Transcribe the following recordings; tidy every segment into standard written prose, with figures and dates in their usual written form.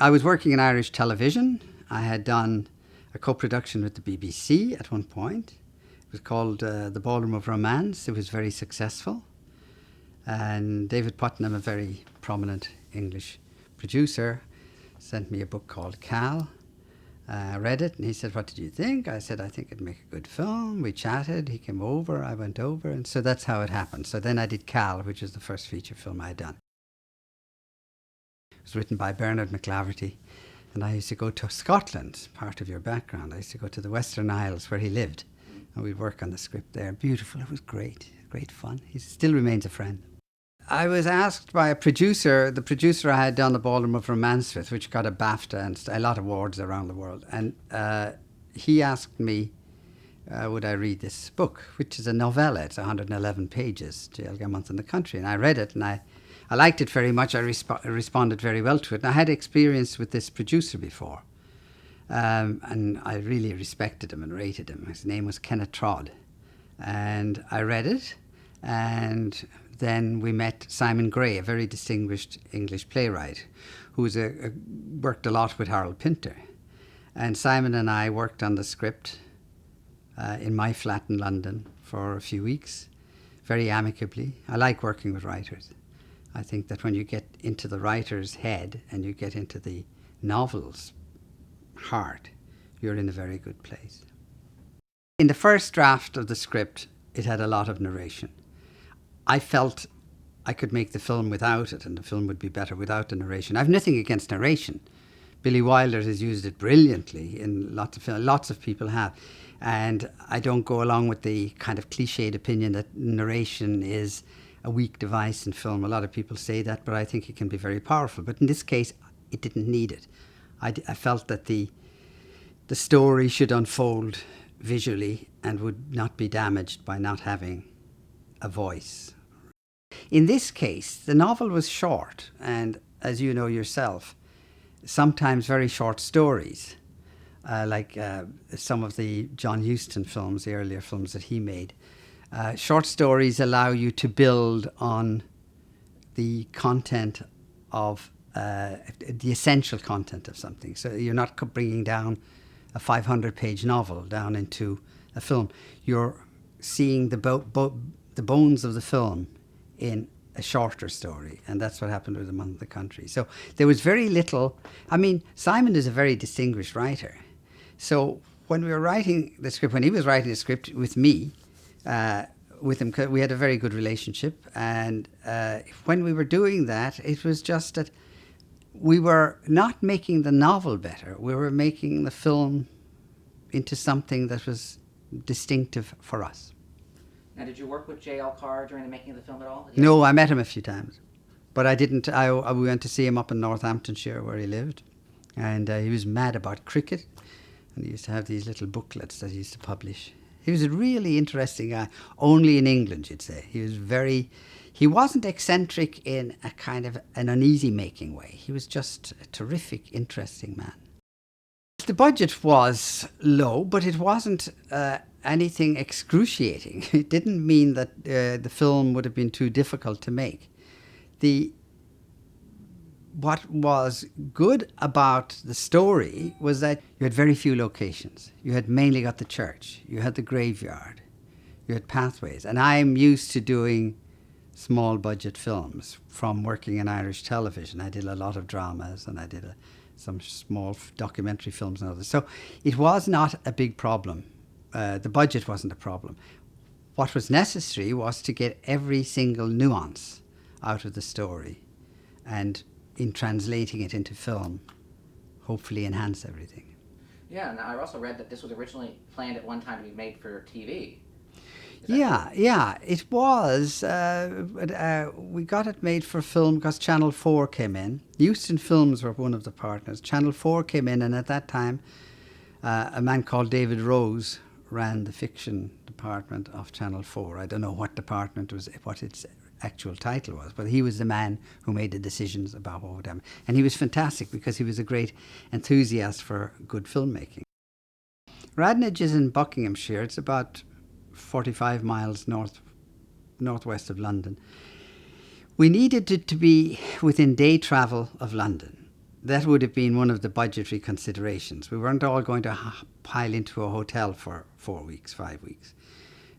I was working in Irish television. I had done a co-production with the BBC at one point. It was called The Ballroom of Romance. It was very successful. And David Putnam, a very prominent English producer, sent me a book called Cal. I read it and he said, "What did you think?" I said, "I think it'd make a good film." We chatted, he came over, I went over, and so that's how it happened. So then I did Cal, which was the first feature film I had done. It was written by Bernard McClaverty, and I used to go to Scotland, part of your background. I used to go to the Western Isles where he lived, and we'd work on the script there. Beautiful, it was great fun. He still remains a friend. I was asked by a producer, the producer I had done The Ballroom of Romance with, which got a BAFTA and a lot of awards around the world, and he asked me, would I read this book, which is a novella. It's 111 pages, Gaeilge A Month in the Country, and I read it, and I liked it very much. I responded very well to it, and I had experience with this producer before, and I really respected him and rated him. His name was Kenneth Trod, and I read it, and then we met Simon Gray, a very distinguished English playwright who was worked a lot with Harold Pinter. And Simon and I worked on the script in my flat in London for a few weeks, very amicably. I like working with writers. I think that when you get into the writer's head and you get into the novel's heart, you're in a very good place. In the first draft of the script, it had a lot of narration. I felt I could make the film without it, and the film would be better without the narration. I've nothing against narration. Billy Wilder has used it brilliantly in lots of films. Lots of people have. And I don't go along with the kind of cliched opinion that narration is a weak device in film. A lot of people say that, but I think it can be very powerful. But in this case, it didn't need it. I felt that the story should unfold visually and would not be damaged by not having a voice. In this case, the novel was short, and as you know yourself, sometimes very short stories, like some of the John Huston films, the earlier films that he made. Short stories allow you to build on the content of, the essential content of something. So you're not bringing down a 500-page novel down into a film. You're seeing the bones of the film in a shorter story, and that's what happened with A Month in the Country. So there was very little. I mean, Simon is a very distinguished writer. So when we were writing the script, when he was writing the script with me, with him, we had a very good relationship, and when we were doing that, it was just that we were not making the novel better. We were making the film into something that was distinctive for us. Now, did you work with J.L. Carr during the making of the film at all? No, I met him a few times, but I didn't. We went to see him up in Northamptonshire where he lived, and he was mad about cricket, and he used to have these little booklets that he used to publish. He was a really interesting guy, only in England, you'd say. He wasn't eccentric in a kind of an uneasy-making way. He was just a terrific, interesting man. The budget was low, but it wasn't anything excruciating. It didn't mean that the film would have been too difficult to make. What was good about the story was that you had very few locations. You had mainly got the church, you had the graveyard, you had pathways. And I'm used to doing small budget films from working in Irish television. I did a lot of dramas, and I did some small documentary films and others. So it was not a big problem. The budget wasn't a problem. What was necessary was to get every single nuance out of the story, and in translating it into film, hopefully enhance everything. Yeah, and I also read that this was originally planned at one time to be made for TV. Yeah, it was. We got it made for film because Channel 4 came in. Euston Films were one of the partners. Channel 4 came in, and at that time, a man called David Rose ran the fiction department of Channel 4. I don't know what department was, what its actual title was, but he was the man who made the decisions about what would happen. And he was fantastic because he was a great enthusiast for good filmmaking. Radnage is in Buckinghamshire. It's about 45 miles northwest of London. We needed it to be within day travel of London. that would have been one of the budgetary considerations. We weren't all going to pile into a hotel for 4 weeks, 5 weeks.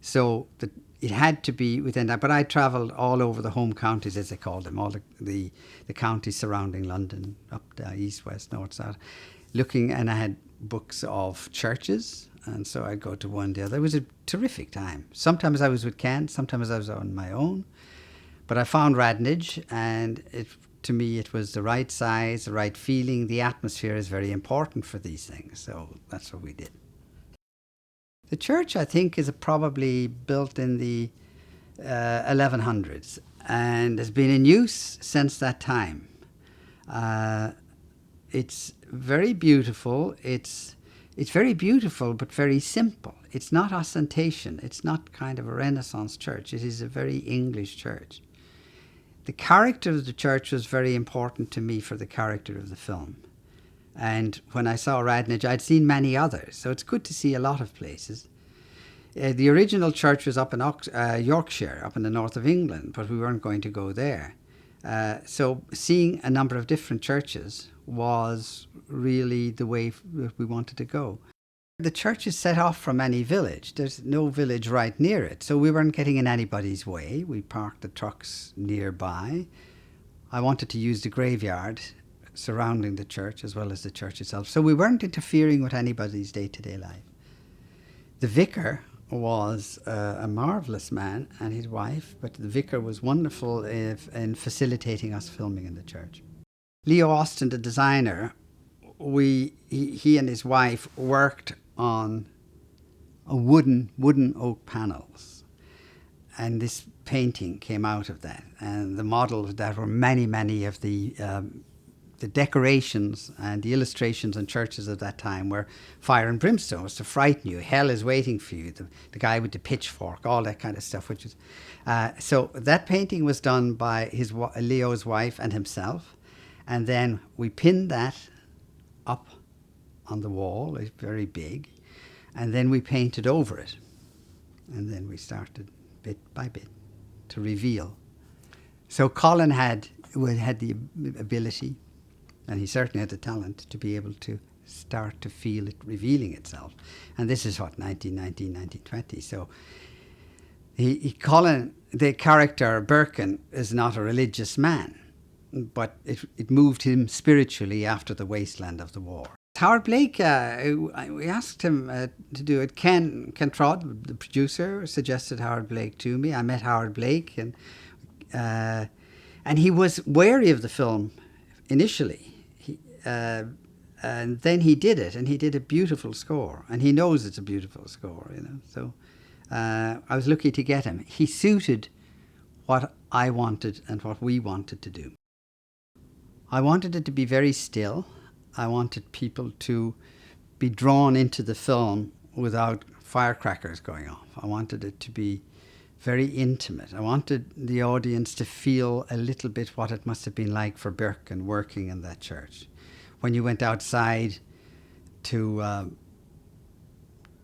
So it had to be within that. But I travelled all over the home counties, as they called them, all the counties surrounding London, up the east, west, north, south, looking, and I had books of churches, and so I'd go to one, the other. It was a terrific time. Sometimes I was with Ken, sometimes I was on my own. But I found Radnage, and to me it was the right size, the right feeling. The atmosphere is very important for these things, so that's what we did. The church, I think, is probably built in the 1100s and has been in use since that time. It's very beautiful. It's very beautiful, but very simple. It's not ostentation. It's not kind of a Renaissance church. It is a very English church. The character of the church was very important to me for the character of the film. And when I saw Radnage, I'd seen many others, so it's good to see a lot of places. The original church was up in Yorkshire, up in the north of England, but we weren't going to go there. So seeing a number of different churches was really the way we wanted to go. The church is set off from any village. There's no village right near it, so we weren't getting in anybody's way. We parked the trucks nearby. I wanted to use the graveyard surrounding the church as well as the church itself, so we weren't interfering with anybody's day-to-day life. The vicar was a marvellous man, and his wife, but the vicar was wonderful in facilitating us filming in the church. Leo Austin, the designer, he and his wife worked on a wooden oak panels, and this painting came out of that. And the models that were many of the decorations and the illustrations in churches of that time were fire and brimstone. It was to frighten you. Hell is waiting for you. The guy with the pitchfork, all that kind of stuff. Which is so that painting was done by Leo's wife and himself, and then we pinned that up on the wall. It's very big, and then we painted over it, and then we started bit by bit to reveal. So Colin had the ability, and he certainly had the talent to be able to start to feel it revealing itself. And this is what, 1919, 1920. So Colin, the character Birkin, is not a religious man, but it moved him spiritually after the wasteland of the war. Howard Blake, we asked him to do it. Ken Trott, the producer, suggested Howard Blake to me. I met Howard Blake, and he was wary of the film initially. And then he did it, and he did a beautiful score, and he knows it's a beautiful score, you know. So I was lucky to get him. He suited what I wanted and what we wanted to do. I wanted it to be very still. I wanted people to be drawn into the film without firecrackers going off. I wanted it to be very intimate. I wanted the audience to feel a little bit what it must have been like for Birkin working in that church. When you went outside to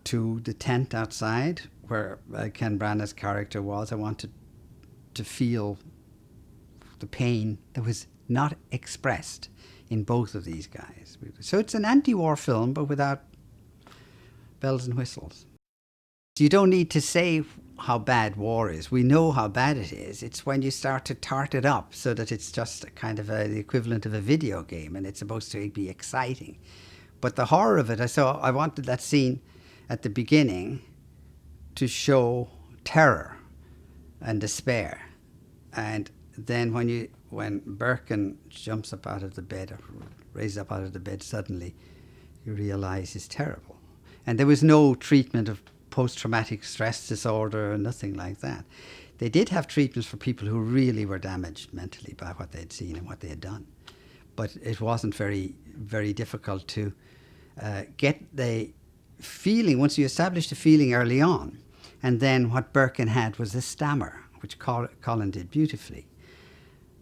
the tent outside where Ken Branagh's character was, I wanted to feel the pain that was not expressed in both of these guys. So it's an anti-war film, but without bells and whistles. You don't need to say how bad war is. We know how bad it is. It's when you start to tart it up so that it's just a kind of the equivalent of a video game, and it's supposed to be exciting. But the horror of it, I wanted that scene at the beginning to show terror and despair. And then when Birkin jumps up out of the bed, or raises up out of the bed suddenly, you realize it's terrible. And there was no treatment of post-traumatic stress disorder or nothing like that. They did have treatments for people who really were damaged mentally by what they'd seen and what they had done. But it wasn't very, very difficult to get the feeling, once you established the feeling early on. And then what Birkin had was a stammer, which Colin did beautifully.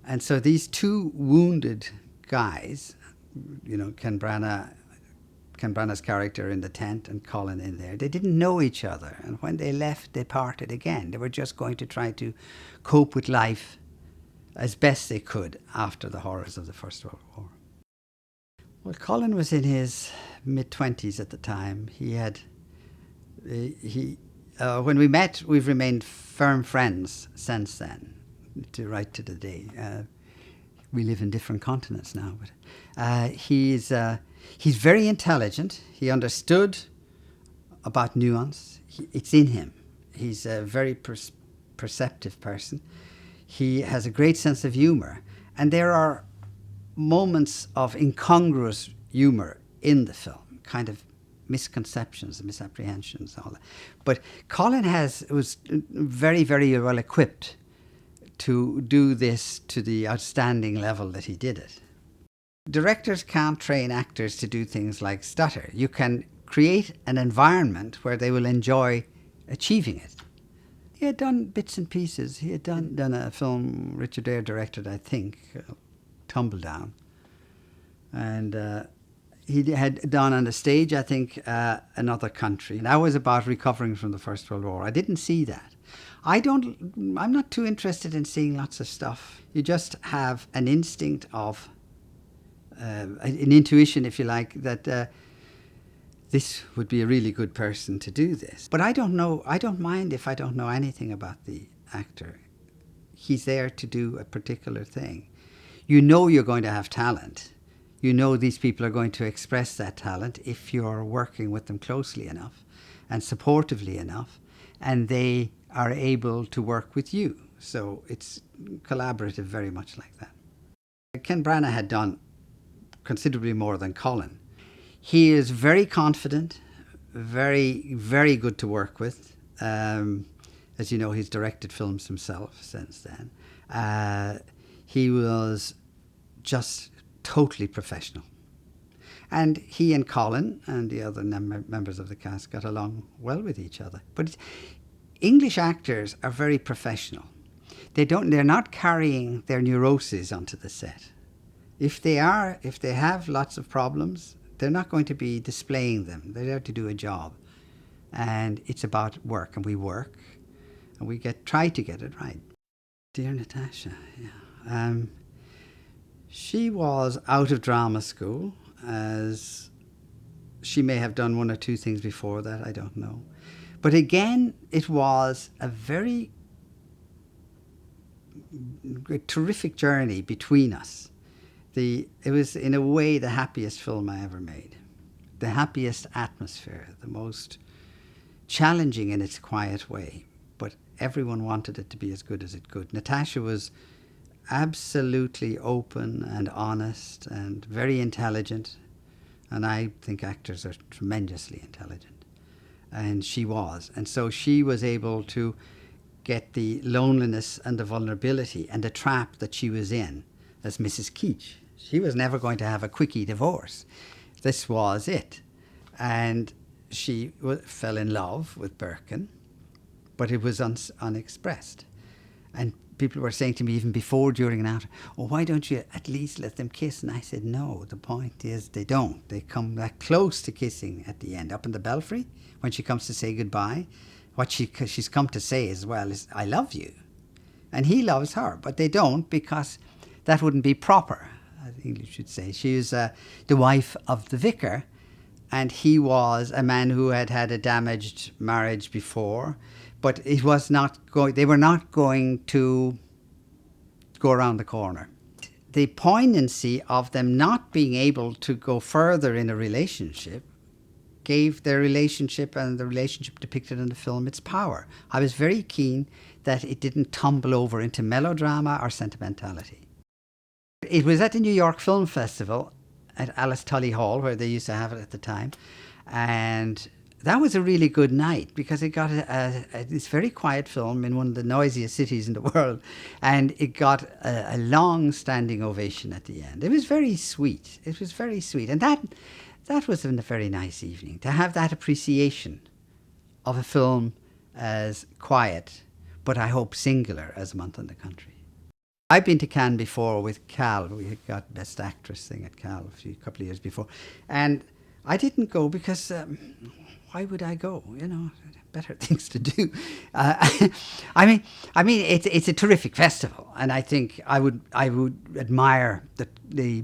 And so these two wounded guys, you know, Ken Branagh's character in the tent and Colin in there, they didn't know each other. And when they left, they parted again. They were just going to try to cope with life as best they could after the horrors of the First World War. Well, Colin was in his mid-20s at the time. When we met, we've remained firm friends since then, right to the day. We live in different continents now, but he's very intelligent. He understood about nuance. It's in him. He's a very perceptive person. He has a great sense of humour, and there are moments of incongruous humour in the film, kind of misconceptions and misapprehensions, all that. But Colin was very, very well equipped to do this to the outstanding level that he did it. Directors can't train actors to do things like stutter. You can create an environment where they will enjoy achieving it. He had done bits and pieces. He had done a film Richard Eyre directed, I think, Tumbledown. And he had done on the stage, I think, Another Country. And that was about recovering from the First World War. I didn't see that. I'm not too interested in seeing lots of stuff. You just have an instinct of, an intuition, if you like, that this would be a really good person to do this. But I don't mind if I don't know anything about the actor. He's there to do a particular thing. You know you're going to have talent. You know these people are going to express that talent if you're working with them closely enough and supportively enough, and they are able to work with you. So it's collaborative, very much like that. Ken Branagh had done considerably more than Colin. He is very confident, very, very good to work with. As you know, he's directed films himself since then. He was just totally professional. And he and Colin and the other members of the cast got along well with each other. But English actors are very professional. They're not carrying their neuroses onto the set. If they have lots of problems, they're not going to be displaying them. They're there to do a job. And it's about work, and we work, and we try to get it right. Dear Natasha, yeah. She was out of drama school, as she may have done one or two things before that, I don't know. But again, it was a very terrific journey between us. It was, in a way, the happiest film I ever made. The happiest atmosphere, the most challenging in its quiet way. But everyone wanted it to be as good as it could. Natasha was absolutely open and honest and very intelligent. And I think actors are tremendously intelligent. And she was. And so she was able to get the loneliness and the vulnerability and the trap that she was in as Mrs. Keach. She was never going to have a quickie divorce. This was it. And she fell in love with Birkin, but it was unexpressed. And people were saying to me even before, during and after, oh, why don't you at least let them kiss? And I said, no, the point is they don't. They come that close to kissing at the end. Up in the belfry, when she comes to say goodbye, what she's come to say as well is, I love you. And he loves her, but they don't, because that wouldn't be proper, I think you should say. She was the wife of the vicar, and he was a man who had had a damaged marriage before, but they were not going to go around the corner. The poignancy of them not being able to go further in a relationship gave their relationship and the relationship depicted in the film its power. I was very keen that it didn't tumble over into melodrama or sentimentality. It was at the New York Film Festival at Alice Tully Hall, where they used to have it at the time, and that was a really good night because it got this very quiet film in one of the noisiest cities in the world, and it got a long-standing ovation at the end. It was very sweet. It was very sweet, and that was a very nice evening, to have that appreciation of a film as quiet, but I hope singular, as A Month in the Country. I've been to Cannes before with Cal. We got Best Actress thing at Cal a couple of years before. And I didn't go because why would I go? You know, better things to do. I mean, it's a terrific festival, and I think I would admire the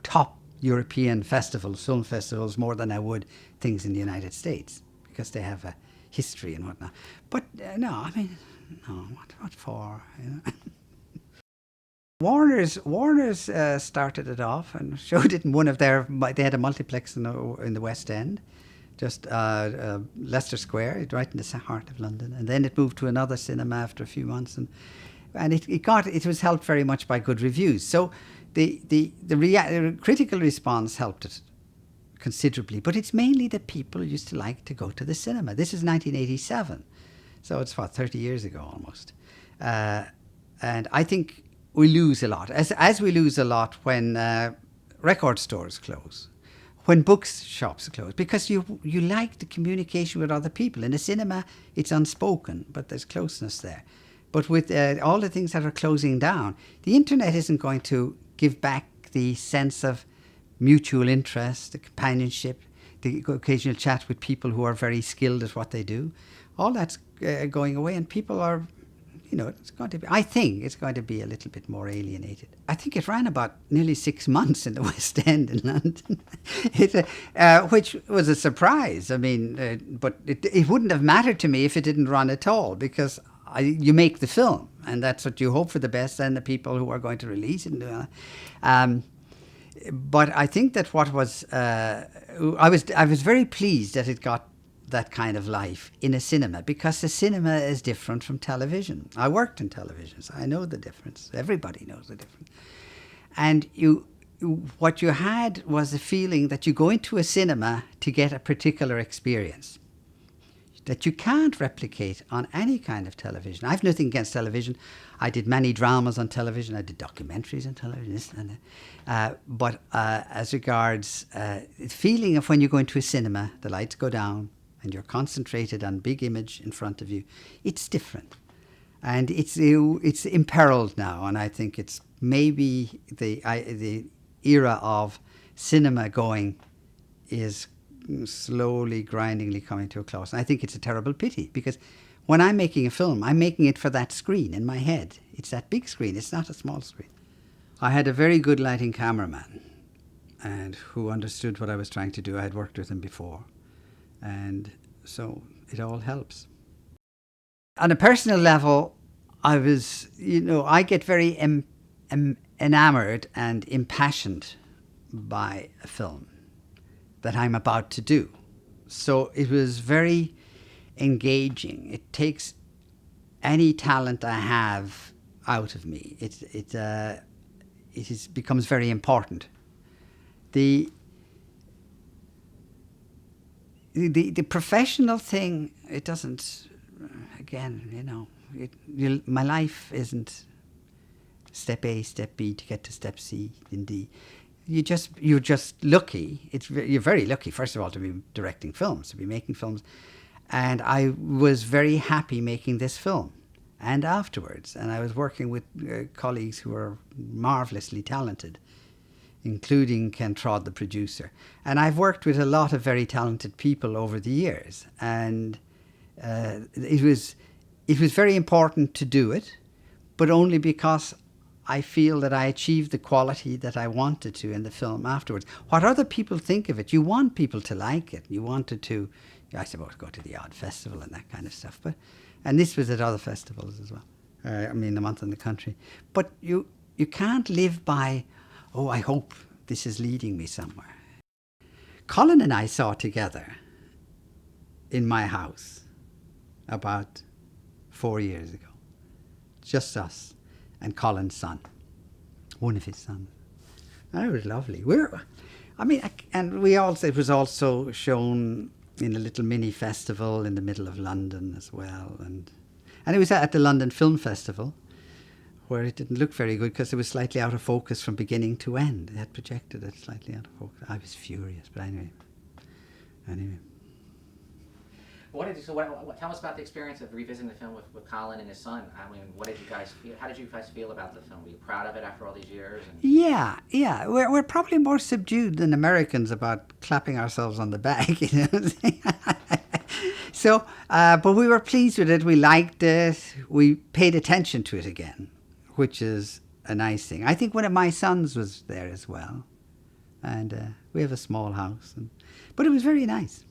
top European festivals, film festivals, more than I would things in the United States, because they have a history and whatnot. But no, I mean, no, what for? You know? Warner's started it off and showed it in one of their. They had a multiplex in the West End, just Leicester Square, right in the heart of London, and then it moved to another cinema after a few months, and it was helped very much by good reviews. So the critical response helped it considerably, but it's mainly that people used to like to go to the cinema. This is 1987, so it's 30 years ago almost, and I think we lose a lot, as we lose a lot when record stores close, when bookshops close, because you like the communication with other people. In a cinema, it's unspoken, but there's closeness there. But with all the things that are closing down, the internet isn't going to give back the sense of mutual interest, the companionship, the occasional chat with people who are very skilled at what they do. All that's going away, and people are, it's going to be, I think it's going to be a little bit more alienated. I think it ran about nearly 6 months in the West End in London, which was a surprise. I mean, but it wouldn't have mattered to me if it didn't run at all, because you make the film, and that's what you hope for the best, and the people who are going to release it. But I think that what was, I was very pleased that it got that kind of life in a cinema, because the cinema is different from television. I worked in television, so I know the difference. Everybody knows the difference. And what you had was the feeling that you go into a cinema to get a particular experience that you can't replicate on any kind of television. I've nothing against television. I did many dramas on television. I did documentaries on television. But as regards the feeling of when you go into a cinema, the lights go down, and you're concentrated on big image in front of you, it's different. And it's imperiled now, and I think it's maybe the era of cinema going is slowly, grindingly coming to a close. And I think it's a terrible pity, because when I'm making a film, I'm making it for that screen in my head. It's that big screen, it's not a small screen. I had a very good lighting cameraman, and who understood what I was trying to do. I had worked with him before. And so it all helps. On a personal level, I get very enamored and impassioned by a film that I'm about to do. So it was very engaging. It takes any talent I have out of me. It becomes very important. The professional thing, it doesn't, again, my life isn't step A, step B to get to step C and D. You're just lucky. You're very lucky, first of all, to be directing films, to be making films. And I was very happy making this film and afterwards. And I was working with colleagues who are marvelously talented, including Ken Trodd, the producer. And I've worked with a lot of very talented people over the years. And it was very important to do it, but only because I feel that I achieved the quality that I wanted to in the film afterwards. What other people think of it, you want people to like it. You wanted to, I suppose, go to the odd festival and that kind of stuff. And this was at other festivals as well. A month in the country. But you can't live by, I hope this is leading me somewhere. Colin and I saw together in my house about 4 years ago. Just us and Colin's son, one of his sons. And it was lovely. It was also shown in a little mini festival in the middle of London as well. And it was at the London Film Festival, where it didn't look very good because it was slightly out of focus from beginning to end. They had projected it slightly out of focus. I was furious, but anyway. Tell us about the experience of revisiting the film with Colin and his son. What did you guys feel? How did you guys feel about the film? Were you proud of it after all these years? Yeah. We're probably more subdued than Americans about clapping ourselves on the back, So, but we were pleased with it. We liked it. We paid attention to it again, which is a nice thing. I think one of my sons was there as well. and we have a small house. But it was very nice.